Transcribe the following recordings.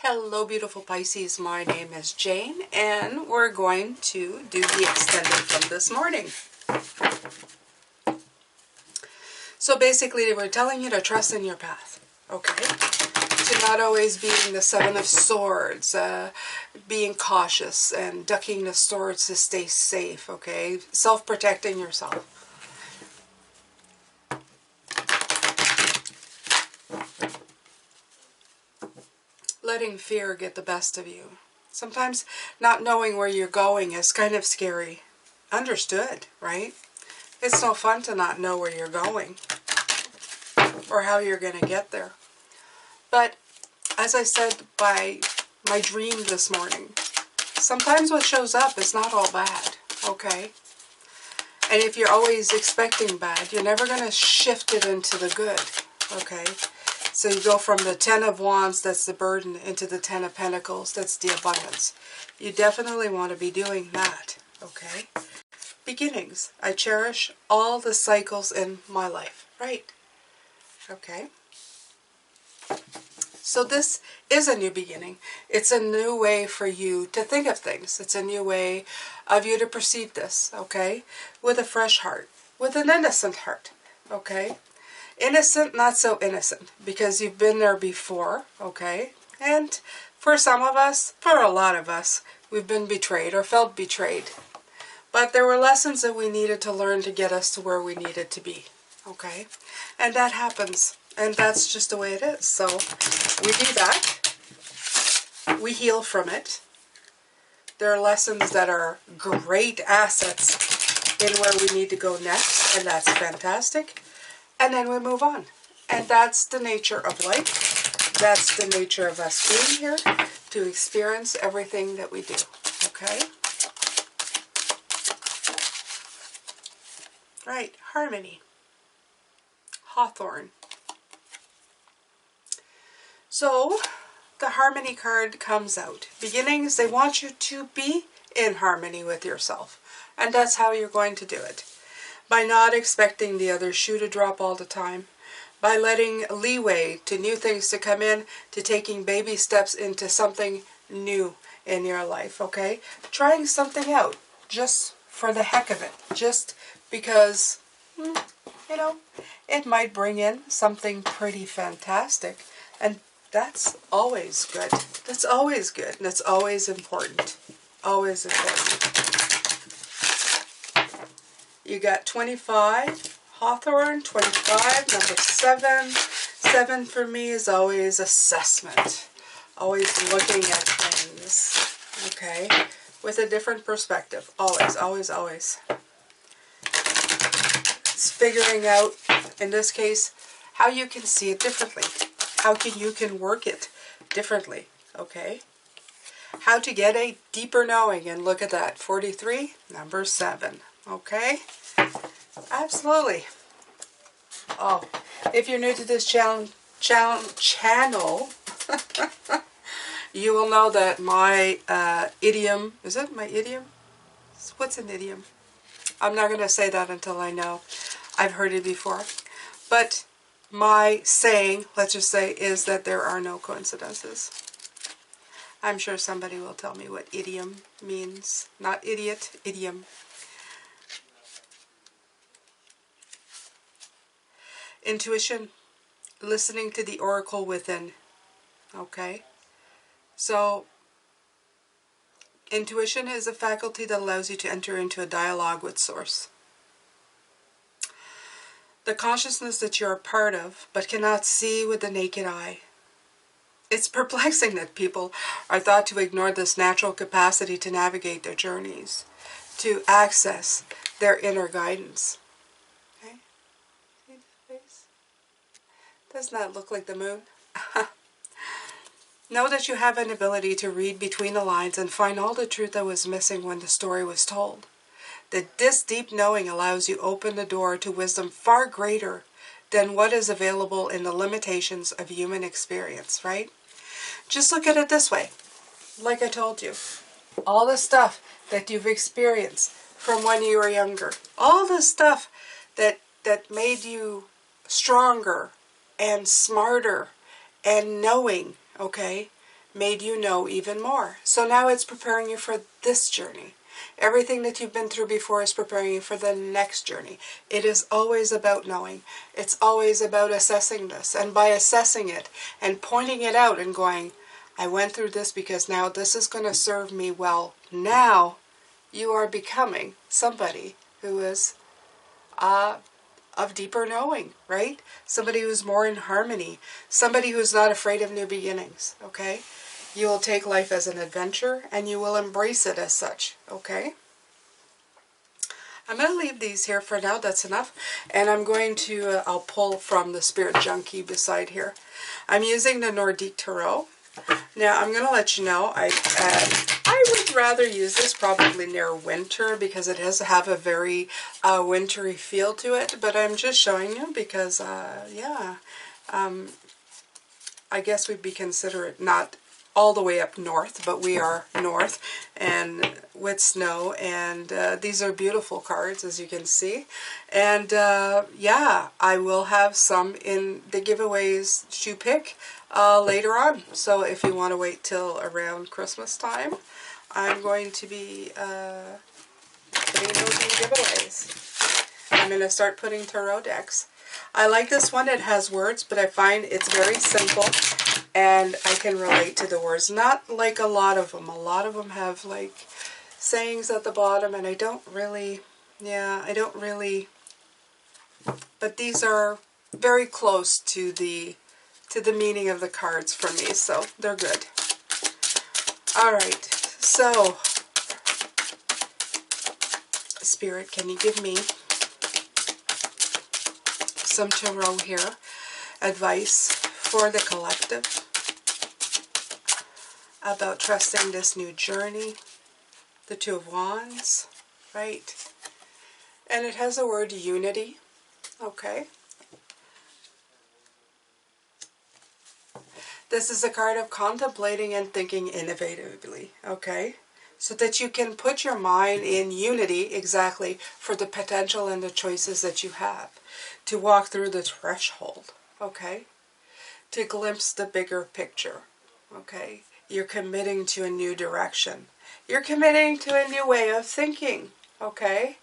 Hello beautiful Pisces, my name is Jane and we're going to do the extended from this morning. So basically we're telling you to trust in your path, okay? To not always being the Seven of Swords, being cautious and ducking the swords to stay safe, okay? Self-protecting yourself. Letting fear get the best of you. Sometimes not knowing where you're going is kind of scary. Understood, right? It's no fun to not know where you're going or how you're going to get there. But as I said by my dream this morning, sometimes what shows up is not all bad, okay? And if you're always expecting bad, you're never going to shift it into the good, okay? So you go from the Ten of Wands, that's the burden, into the Ten of Pentacles, that's the abundance. You definitely want to be doing that, okay? Beginnings. I cherish all the cycles in my life, right? Okay? So this is a new beginning. It's a new way for you to think of things. It's a new way of you to perceive this, okay? With a fresh heart, with an innocent heart, okay? Innocent, not so innocent, because you've been there before, okay? And for some of us, for a lot of us, we've been betrayed or felt betrayed. But there were lessons that we needed to learn to get us to where we needed to be, okay? And that happens, and that's just the way it is. So we do that. We heal from it. There are lessons that are great assets in where we need to go next, and that's fantastic. And then we move on. And that's the nature of life. That's the nature of us being here to experience everything that we do. Okay? Right. Harmony. Hawthorn. So, the Harmony card comes out. Beginnings, they want you to be in harmony with yourself. And that's how you're going to do it. By not expecting the other shoe to drop all the time, by letting leeway to new things to come in, to taking baby steps into something new in your life, okay? Trying something out, just for the heck of it, just because, you know, it might bring in something pretty fantastic, and that's always good. That's always good, and it's always important. Always important. You got 25, Hawthorn, 25, number 7. 7 for me is always assessment. Always looking at things, okay, with a different perspective. Always, always, always. It's figuring out, in this case, how you can see it differently. How you can work it differently, okay? How to get a deeper knowing, and look at that, 43, number 7. Okay? Absolutely. Oh, if you're new to this channel, you will know that my idiom, is it my idiom? What's an idiom? I'm not going to say that until I know. I've heard it before. But my saying, let's just say, is that there are no coincidences. I'm sure somebody will tell me what idiom means. Not idiot, idiom. Intuition, listening to the oracle within, okay? So, intuition is a faculty that allows you to enter into a dialogue with Source. The consciousness that you're a part of, but cannot see with the naked eye. It's perplexing that people are thought to ignore this natural capacity to navigate their journeys, to access their inner guidance. Doesn't that look like the moon? Know that you have an ability to read between the lines and find all the truth that was missing when the story was told. That this deep knowing allows you open the door to wisdom far greater than what is available in the limitations of human experience, right? Just look at it this way. Like I told you, all the stuff that you've experienced from when you were younger, all the stuff that made you stronger, and smarter, and knowing, okay, made you know even more. So now it's preparing you for this journey. Everything that you've been through before is preparing you for the next journey. It is always about knowing. It's always about assessing this. And by assessing it and pointing it out and going, I went through this because now this is going to serve me well. Now you are becoming somebody who is of deeper knowing, right? Somebody who's more in harmony. Somebody who's not afraid of new beginnings, okay? You will take life as an adventure and you will embrace it as such, okay? I'm going to leave these here for now. That's enough. And I'm going to, I'll pull from the Spirit Junkie beside here. I'm using the Nordique Tarot. Now, I'm going to let you know, I would rather use this probably near winter because it does have a very wintry feel to it. But I'm just showing you because, yeah, I guess we'd be considerate not all the way up north, but we are north and with snow, and these are beautiful cards, as you can see. And yeah, I will have some in the giveaways to pick later on. So if you want to wait till around Christmas time, I'm going to be putting those in giveaways. I'm going to start putting tarot decks. I like this one. It has words, but I find it's very simple and I can relate to the words. Not like a lot of them. A lot of them have like sayings at the bottom, and I don't really, yeah, I don't really, but these are very close to the meaning of the cards for me, so they're good. All right, so Spirit, can you give me some tarot here, advice for the collective about trusting this new journey? The Two of Wands, right? And it has the word unity, okay? This is a card of contemplating and thinking innovatively, okay? So that you can put your mind in unity exactly for the potential and the choices that you have. To walk through the threshold, okay? To glimpse the bigger picture, okay? You're committing to a new direction. You're committing to a new way of thinking, okay?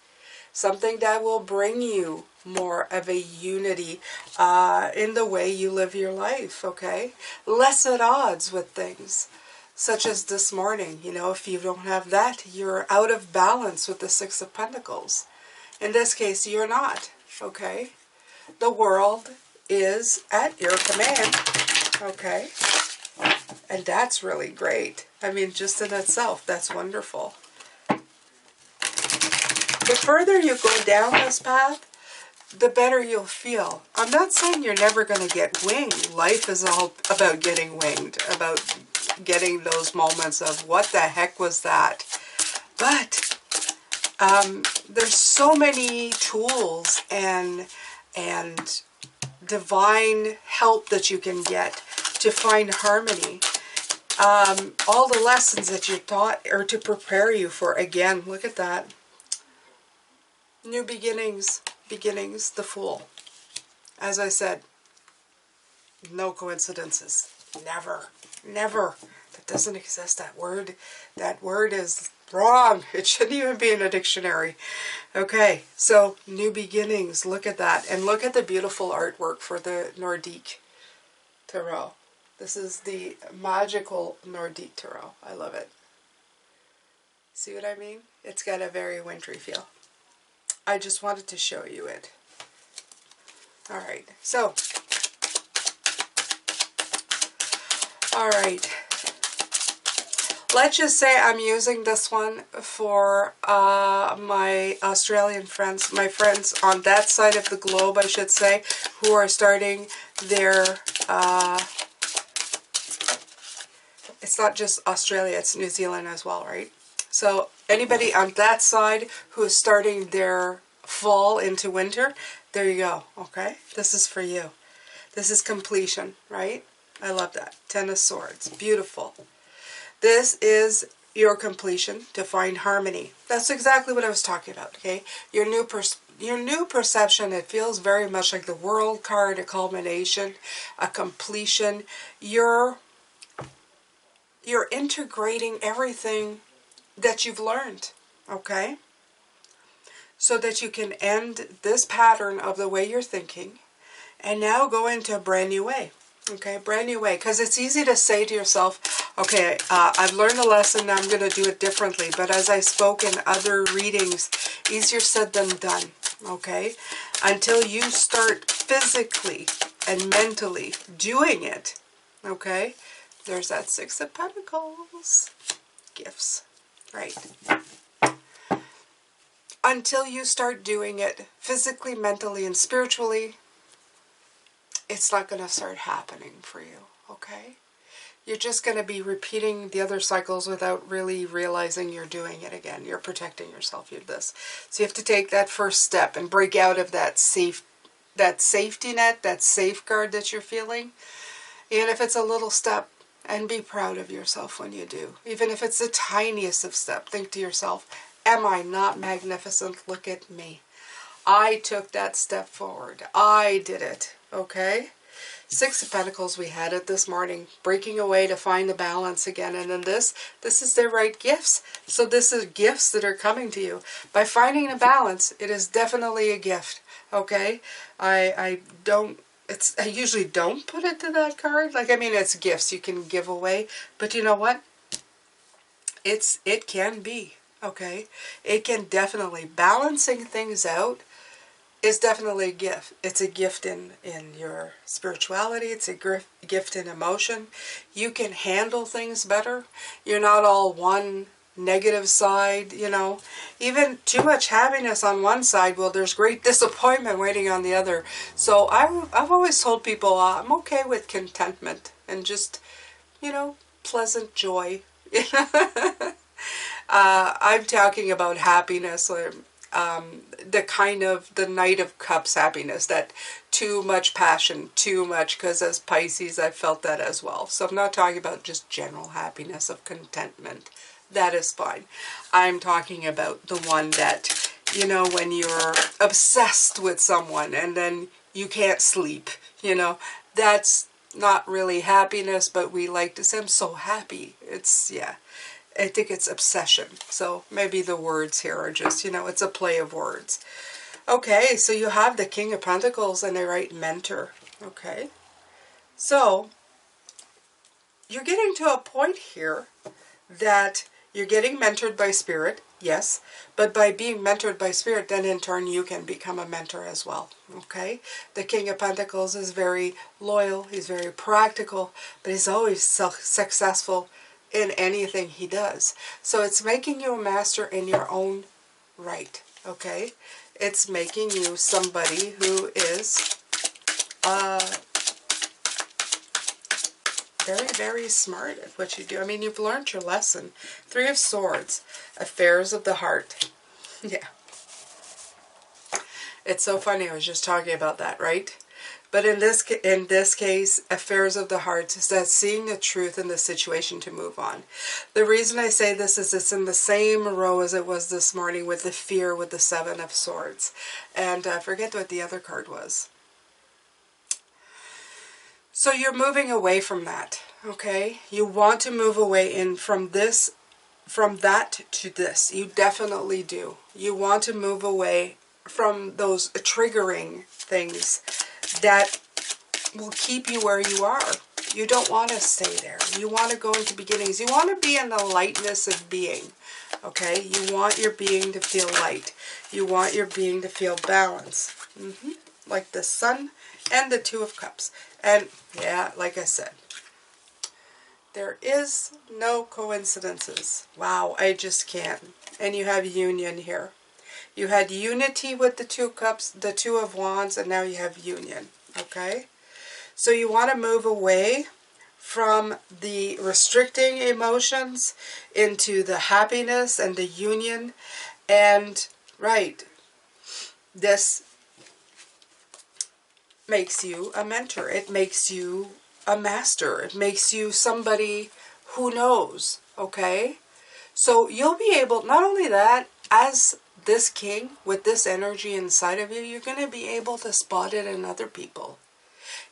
Something that will bring you more of a unity in the way you live your life, okay? Less at odds with things, such as this morning. You know, if you don't have that, you're out of balance with the Six of Pentacles. In this case, you're not, okay? The world is at your command, okay? And that's really great. I mean, just in itself, that's wonderful. The further you go down this path, the better you'll feel. I'm not saying you're never going to get winged. Life is all about getting winged, about getting those moments of what the heck was that? But there's so many tools and divine help that you can get to find harmony. All the lessons that you're taught are to prepare you for, again, look at that. New beginnings, the Fool. As I said, no coincidences. Never, never. That doesn't exist. That word is wrong. It shouldn't even be in a dictionary. Okay, so new beginnings, look at that. And look at the beautiful artwork for the Nordique Tarot. This is the magical Nordique Tarot. I love it. See what I mean? It's got a very wintry feel. I just wanted to show you it. Alright, so. Alright. Let's just say I'm using this one for my Australian friends, my friends on that side of the globe, I should say, who are starting their, it's not just Australia, it's New Zealand as well, right? So anybody on that side who is starting their fall into winter, there you go, okay? This is for you. This is completion, right? I love that. Ten of Swords. Beautiful. This is your completion to find harmony. That's exactly what I was talking about, okay? Your new perception, it feels very much like the World card, a culmination, a completion. You're you're integrating everything that you've learned, okay? So that you can end this pattern of the way you're thinking and now go into a brand new way. Okay, brand new way. Because it's easy to say to yourself, okay, I've learned a lesson, now I'm going to do it differently. But as I spoke in other readings, easier said than done. Okay? Until you start physically and mentally doing it. Okay? There's that Six of Pentacles. Gifts. Right. Until you start doing it physically, mentally, and spiritually, it's not going to start happening for you, okay? You're just going to be repeating the other cycles without really realizing you're doing it again. You're protecting yourself. You do this. So you have to take that first step and break out of that safety net, that safeguard that you're feeling. Even if it's a little step, and be proud of yourself when you do. Even if it's the tiniest of steps, think to yourself, am I not magnificent? Look at me. I took that step forward. I did it. Okay? Six of Pentacles, we had it this morning. Breaking away to find the balance again. And in this is the right gifts. So this is gifts that are coming to you. By finding a balance, it is definitely a gift. Okay? I usually don't put it to that card. Like, I mean, it's gifts you can give away. But you know what? It can be. Okay? It can definitely. Balancing things out is definitely a gift. It's a gift in your spirituality. It's a gift in emotion. You can handle things better. You're not all one negative side, you know. Even too much happiness on one side, well, there's great disappointment waiting on the other. So I've always told people I'm okay with contentment and just, you know, pleasant joy. I'm talking about happiness, or the kind of the Knight of Cups happiness, that too much passion, too much, because as Pisces I felt that as well. So I'm not talking about just general happiness of contentment. That is fine. I'm talking about the one that, you know, when you're obsessed with someone and then you can't sleep, you know, that's not really happiness, but we like to say, I'm so happy. It's, yeah. I think it's obsession. So maybe the words here are just, you know, it's a play of words. Okay, so you have the King of Pentacles and they write mentor. Okay. So you're getting to a point here that you're getting mentored by Spirit, yes, but by being mentored by Spirit, then in turn you can become a mentor as well, okay? The King of Pentacles is very loyal, he's very practical, but he's always successful in anything he does. So it's making you a master in your own right, okay? It's making you somebody who is very, very smart at what you do. I mean, you've learned your lesson. Three of Swords, affairs of the heart. Yeah. It's so funny, I was just talking about that, right? But in this case, affairs of the heart is that seeing the truth in the situation to move on. The reason I say this is it's in the same row as it was this morning with the fear with the Seven of Swords. And I forget what the other card was. So you're moving away from that, okay? You want to move away from that to this. You definitely do. You want to move away from those triggering things that will keep you where you are. You don't want to stay there. You want to go into beginnings. You want to be in the lightness of being, okay? You want your being to feel light. You want your being to feel balance. Like the Sun and the Two of Cups. And yeah, like I said, there is no coincidences. Wow, I just can't. And you have union here. You had unity with the Two of Cups, the Two of Wands, and now you have union, okay? So you want to move away from the restricting emotions into the happiness and the union. And, right, this makes you a mentor. It makes you a master. It makes you somebody who knows, okay? So you'll be able, not only that, as this king with this energy inside of you, you're going to be able to spot it in other people.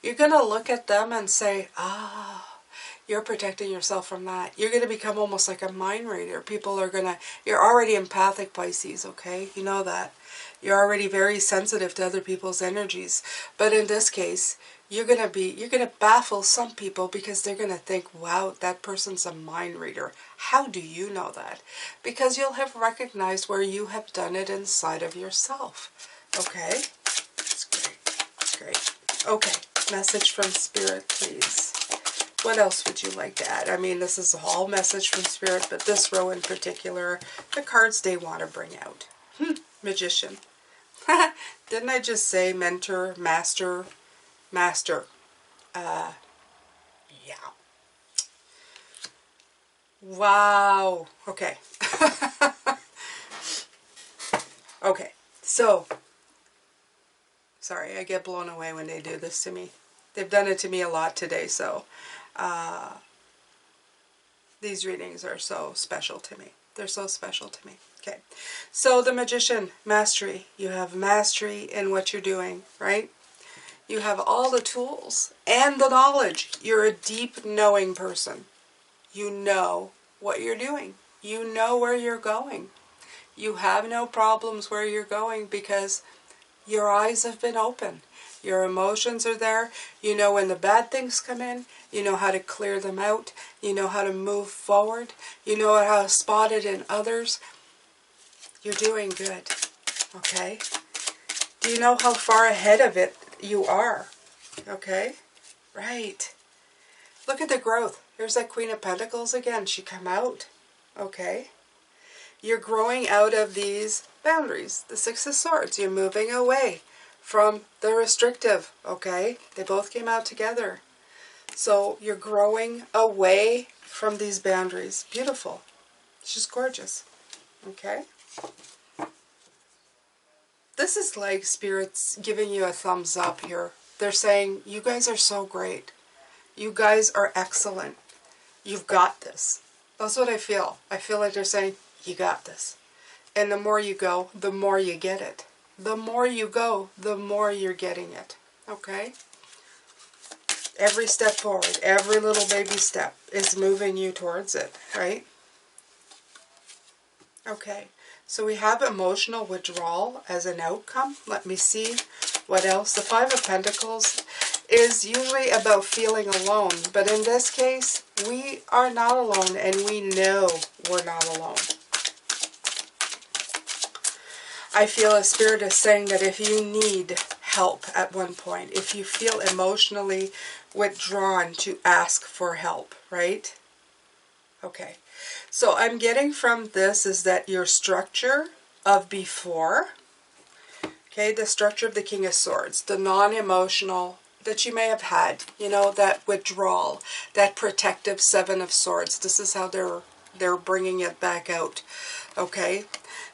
You're going to look at them and say, ah, You're protecting yourself from that. You're going to become almost like a mind reader. You're already empathic, Pisces, okay? You know that. You're already very sensitive to other people's energies. But in this case, you're going to baffle some people because they're going to think, wow, that person's a mind reader. How do you know that? Because you'll have recognized where you have done it inside of yourself. Okay? That's great. That's great. Okay. Message from Spirit, please. What else would you like to add? I mean, this is all message from Spirit, but this row in particular, the cards they want to bring out. Magician. Didn't I just say mentor, master, master? Yeah. Wow. Okay. Okay. So, sorry, I get blown away when they do this to me. They've done it to me a lot today, so these readings are so special to me. They're so special to me. Okay, so the Magician, mastery. You have mastery in what you're doing, right? You have all the tools and the knowledge. You're a deep knowing person. You know what you're doing. You know where you're going. You have no problems where you're going because your eyes have been open. Your emotions are there. You know when the bad things come in. You know how to clear them out. You know how to move forward. You know how to spot it in others. You're doing good. Okay? Do you know how far ahead of it you are? Okay? Right. Look at the growth. Here's that Queen of Pentacles again. She come out. Okay? You're growing out of these boundaries. The Six of Swords. You're moving away from the restrictive. Okay? They both came out together. So you're growing away from these boundaries. Beautiful. She's gorgeous. Okay? This is like Spirit's giving you a thumbs up here. They're saying, you guys are so great. You guys are excellent. You've got this. That's what I feel. I feel like they're saying, you got this. And the more you go, the more you get it. The more you go, the more you're getting it. Okay? Every step forward, every little baby step is moving you towards it, right? Okay. So we have emotional withdrawal as an outcome. Let me see what else. The Five of Pentacles is usually about feeling alone. But in this case, we are not alone and we know we're not alone. I feel a Spirit is saying that if you need help at one point, if you feel emotionally withdrawn, to ask for help, right? Okay. So I'm getting from this is that your structure of before, okay, the structure of the King of Swords, the non-emotional that you may have had, you know, that withdrawal, that protective Seven of Swords. This is how they're bringing it back out, okay?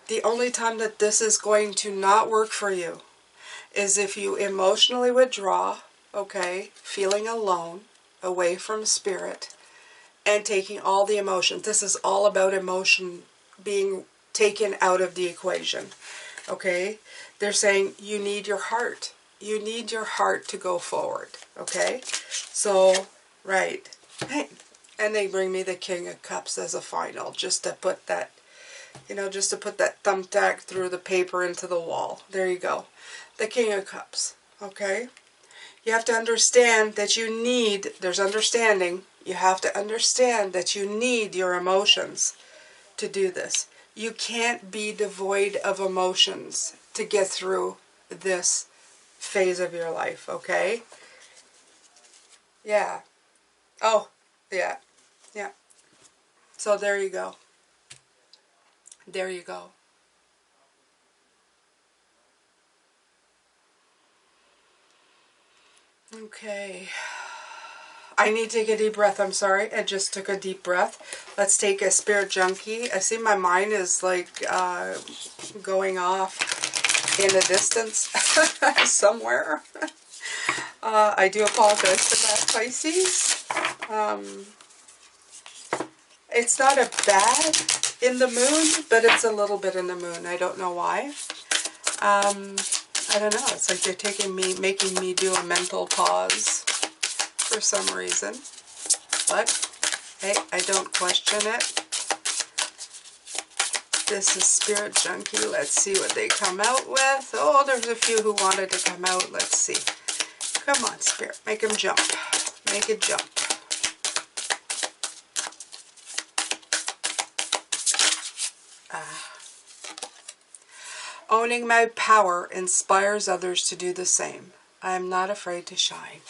The only time that this is going to not work for you is if you emotionally withdraw, okay, feeling alone, away from Spirit, and taking all the emotion. This is all about emotion being taken out of the equation. Okay? They're saying you need your heart. You need your heart to go forward. Okay? So, right. And they bring me the King of Cups as a final, just to put that, you know, just to put that thumbtack through the paper into the wall. There you go. The King of Cups. Okay? You have to understand that you need, there's understanding. You have to understand that you need your emotions to do this. You can't be devoid of emotions to get through this phase of your life, okay? Yeah. Oh, yeah. Yeah. So there you go. There you go. Okay. I need to take a deep breath. I'm sorry. I just took a deep breath. Let's take a Spirit Junkie. I see my mind is like going off in the distance somewhere. I do apologize for that, Pisces. It's not a bad in the moon, but it's a little bit in the moon. I don't know why. I don't know. It's like they're making me do a mental pause for some reason. But Hey, I don't question it. This is Spirit Junkie. Let's see what they come out with. Oh, there's a few who wanted to come out. Let's see. Come on, Spirit. Make them jump. Make it jump. Owning my power inspires others to do the same. I am not afraid to shine.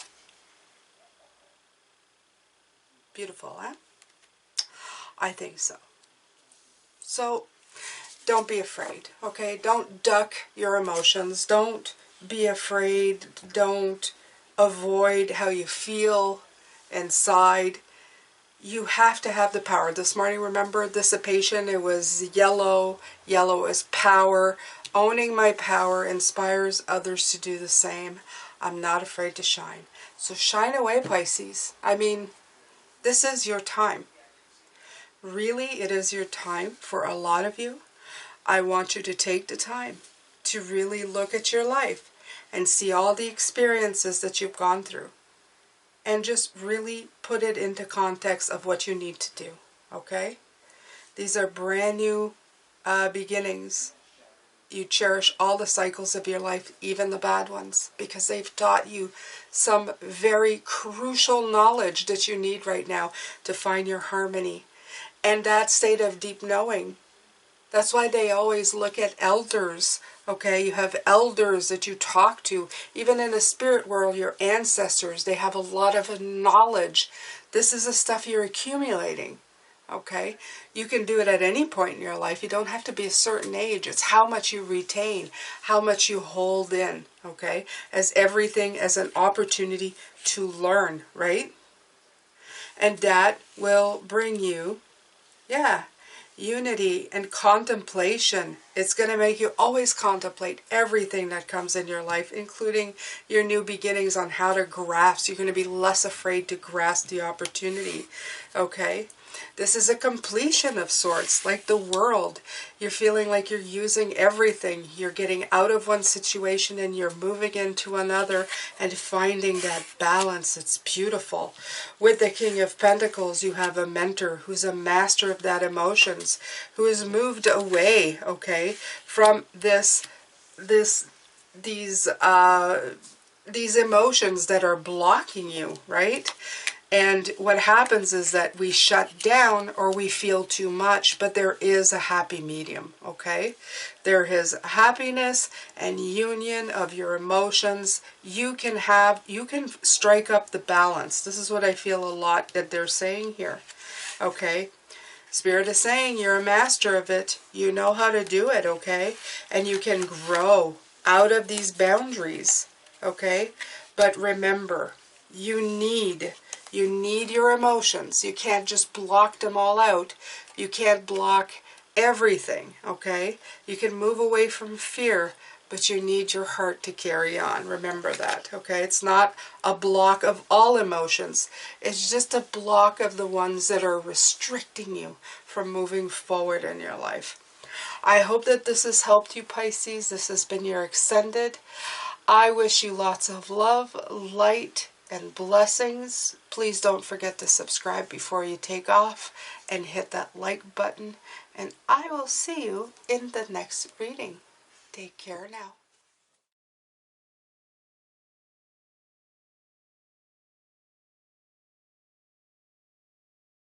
Beautiful, huh? I think so. So, don't be afraid, okay? Don't duck your emotions. Don't be afraid. Don't avoid how you feel inside. You have to have the power. This morning, remember, dissipation, it was yellow. Yellow is power. Owning my power inspires others to do the same. I'm not afraid to shine. So shine away, Pisces. I mean, this is your time. Really, it is your time for a lot of you. I want you to take the time to really look at your life and see all the experiences that you've gone through. And just really put it into context of what you need to do, okay? These are brand new beginnings. You cherish all the cycles of your life, even the bad ones, because they've taught you some very crucial knowledge that you need right now to find your harmony. And that state of deep knowing. That's why they always look at elders, okay? You have elders that you talk to. Even in the spirit world, your ancestors, they have a lot of knowledge. This is the stuff you're accumulating, okay? You can do it at any point in your life. You don't have to be a certain age. It's how much you retain, how much you hold in, okay? As everything as an opportunity to learn, right? And that will bring you, unity and contemplation. It's going to make you always contemplate everything that comes in your life, including your new beginnings on how to grasp. You're going to be less afraid to grasp the opportunity, okay? This is a completion of sorts, like the world. You're feeling like you're using everything. You're getting out of one situation and you're moving into another and finding that balance. It's beautiful. With the King of Pentacles, you have a mentor who's a master of that emotions, who has moved away, okay, from these emotions that are blocking you, right? And what happens is that we shut down or we feel too much, but there is a happy medium, okay? There is happiness and union of your emotions. You can strike up the balance. This is what I feel a lot that they're saying here, okay? Spirit is saying you're a master of it. You know how to do it, okay? And you can grow out of these boundaries, okay? But remember, you need your emotions. You can't just block them all out. You can't block everything, okay? You can move away from fear, but you need your heart to carry on. Remember that, okay? It's not a block of all emotions. It's just a block of the ones that are restricting you from moving forward in your life. I hope that this has helped you, Pisces. This has been your Extended. I wish you lots of love, light, and blessings. Please don't forget to subscribe before you take off and hit that like button. And I will see you in the next reading. Take care now.